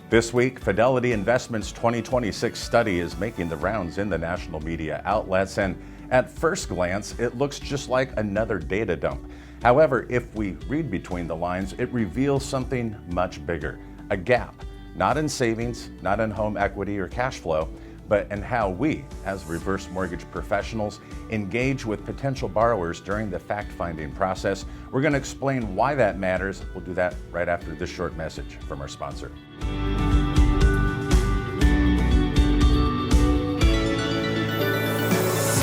This week, Fidelity Investments' 2026 study is making the rounds in the national media outlets, and at first glance, it looks just like another data dump. However, if we read between the lines, it reveals something much bigger, a gap, not in savings, not in home equity or cash flow, but in how we, as reverse mortgage professionals, engage with potential borrowers during the fact-finding process. We're going to explain why that matters. We'll do that right after this short message from our sponsor.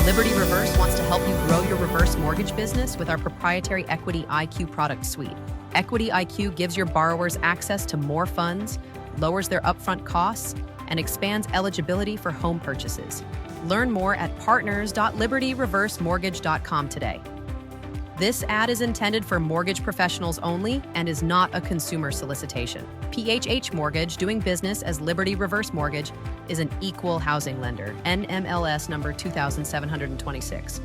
Liberty Reverse wants to help you grow your reverse mortgage business with our proprietary Equity IQ product suite. Equity IQ gives your borrowers access to more funds, lowers their upfront costs, and expands eligibility for home purchases. Learn more at partners.libertyreversemortgage.com today. This ad is intended for mortgage professionals only and is not a consumer solicitation. PHH Mortgage, doing business as Liberty Reverse Mortgage, is an equal housing lender. NMLS number 2726.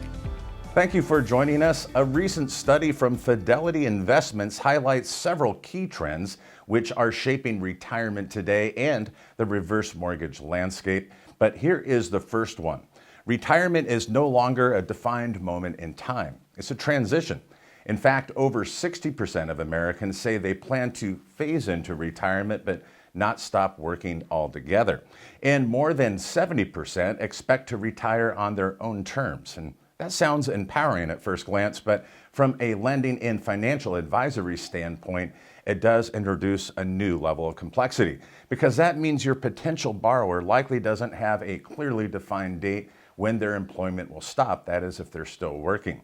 Thank you for joining us. A recent study from Fidelity Investments highlights several key trends which are shaping retirement today and the reverse mortgage landscape. But here is the first one. Retirement is no longer a defined moment in time. It's a transition. In fact, over 60% of Americans say they plan to phase into retirement but not stop working altogether. And more than 70% expect to retire on their own terms. And that sounds empowering at first glance, but from a lending and financial advisory standpoint, it does introduce a new level of complexity, because that means your potential borrower likely doesn't have a clearly defined date when their employment will stop, that is, if they're still working.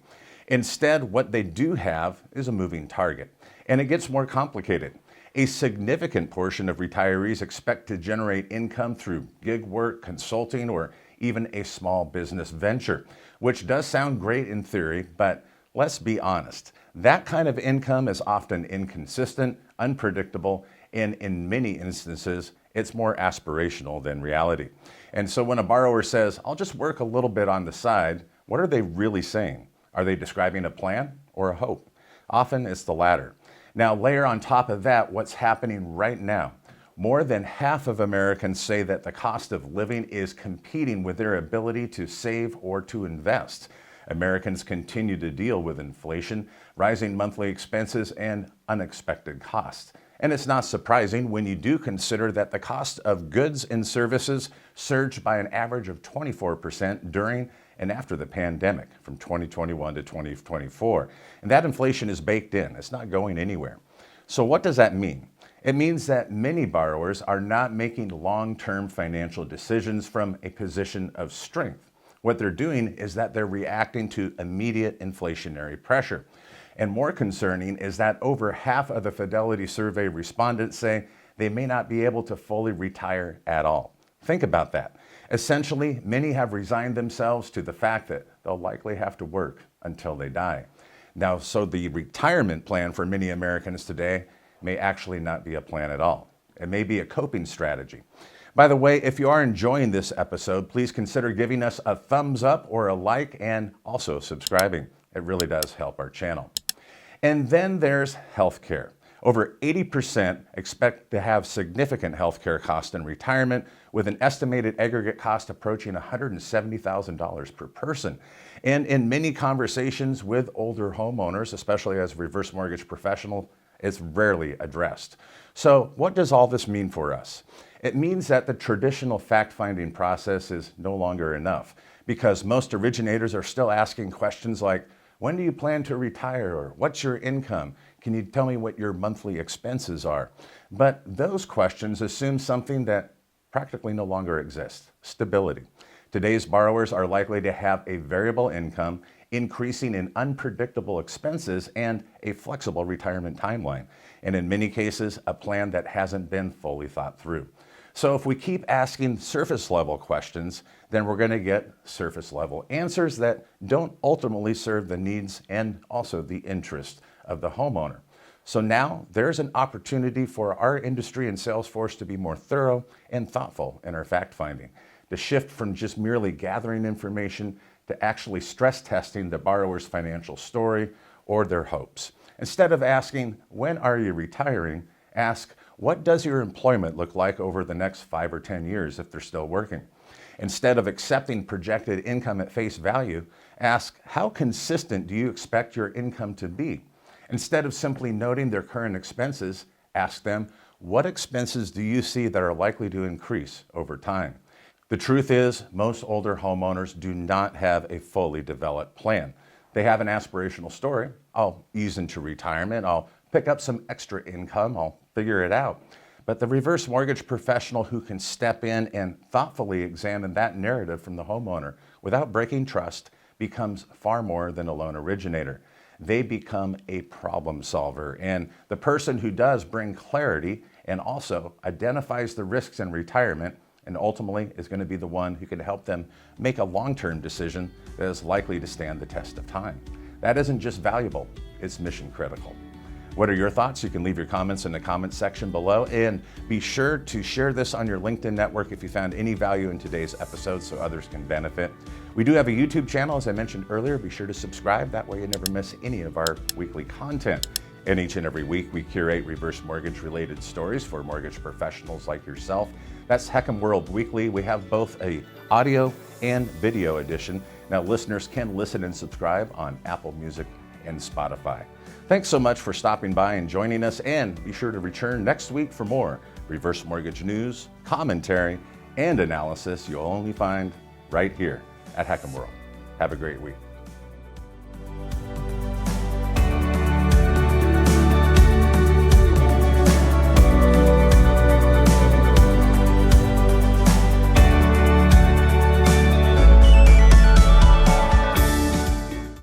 Instead, what they do have is a moving target, and it gets more complicated. A significant portion of retirees expect to generate income through gig work, consulting, or even a small business venture, which does sound great in theory, but let's be honest. That kind of income is often inconsistent, unpredictable, and in many instances, it's more aspirational than reality. And so when a borrower says, "I'll just work a little bit on the side," what are they really saying? Are they describing a plan or a hope? Often it's the latter. Now layer on top of that what's happening right now. More than half of Americans say that the cost of living is competing with their ability to save or to invest. Americans continue to deal with inflation, rising monthly expenses, and unexpected costs. And it's not surprising when you do consider that the cost of goods and services surged by an average of 24% during and after the pandemic from 2021 to 2024. And that inflation is baked in. It's not going anywhere. So what does that mean? It means that many borrowers are not making long-term financial decisions from a position of strength. What they're doing is that they're reacting to immediate inflationary pressure. And more concerning is that over half of the Fidelity survey respondents say they may not be able to fully retire at all. Think about that. Essentially, many have resigned themselves to the fact that they'll likely have to work until they die. Now, so the retirement plan for many Americans today may actually not be a plan at all. It may be a coping strategy. By the way, if you are enjoying this episode, please consider giving us a thumbs up or a like, and also subscribing. It really does help our channel. And then there's healthcare. Over 80% expect to have significant healthcare costs in retirement, with an estimated aggregate cost approaching $170,000 per person. And in many conversations with older homeowners, especially as a reverse mortgage professional, it's rarely addressed. So what does all this mean for us? It means that the traditional fact-finding process is no longer enough, because most originators are still asking questions like, when do you plan to retire? Or what's your income? Can you tell me what your monthly expenses are? But those questions assume something that practically no longer exists: stability. Today's borrowers are likely to have a variable income, increasing in unpredictable expenses, and a flexible retirement timeline. And in many cases, a plan that hasn't been fully thought through. So if we keep asking surface level questions, then we're going to get surface level answers that don't ultimately serve the needs and also the interest of the homeowner. So now there's an opportunity for our industry and sales force to be more thorough and thoughtful in our fact finding, to shift from just merely gathering information to actually stress testing the borrower's financial story or their hopes. Instead of asking, when are you retiring? Ask, what does your employment look like over the next 5 or 10 years if they're still working? Instead of accepting projected income at face value, ask, how consistent do you expect your income to be? Instead of simply noting their current expenses, ask them, what expenses do you see that are likely to increase over time? The truth is, most older homeowners do not have a fully developed plan. They have an aspirational story. I'll ease into retirement. I'll pick up some extra income. I'll figure it out. But the reverse mortgage professional who can step in and thoughtfully examine that narrative from the homeowner without breaking trust becomes far more than a loan originator. They become a problem solver. And the person who does bring clarity and also identifies the risks in retirement and ultimately is going to be the one who can help them make a long-term decision that is likely to stand the test of time. That isn't just valuable, it's mission critical. What are your thoughts? You can leave your comments in the comments section below, and be sure to share this on your LinkedIn network if you found any value in today's episode so others can benefit. We do have a YouTube channel, as I mentioned earlier. Be sure to subscribe. That way you never miss any of our weekly content. And each and every week we curate reverse mortgage related stories for mortgage professionals like yourself. That's HECM World Weekly. We have both a audio and video edition. Now listeners can listen and subscribe on Apple Music and Spotify. Thanks so much for stopping by and joining us, and be sure to return next week for more reverse mortgage news, commentary, and analysis you'll only find right here at HECM World. Have a great week.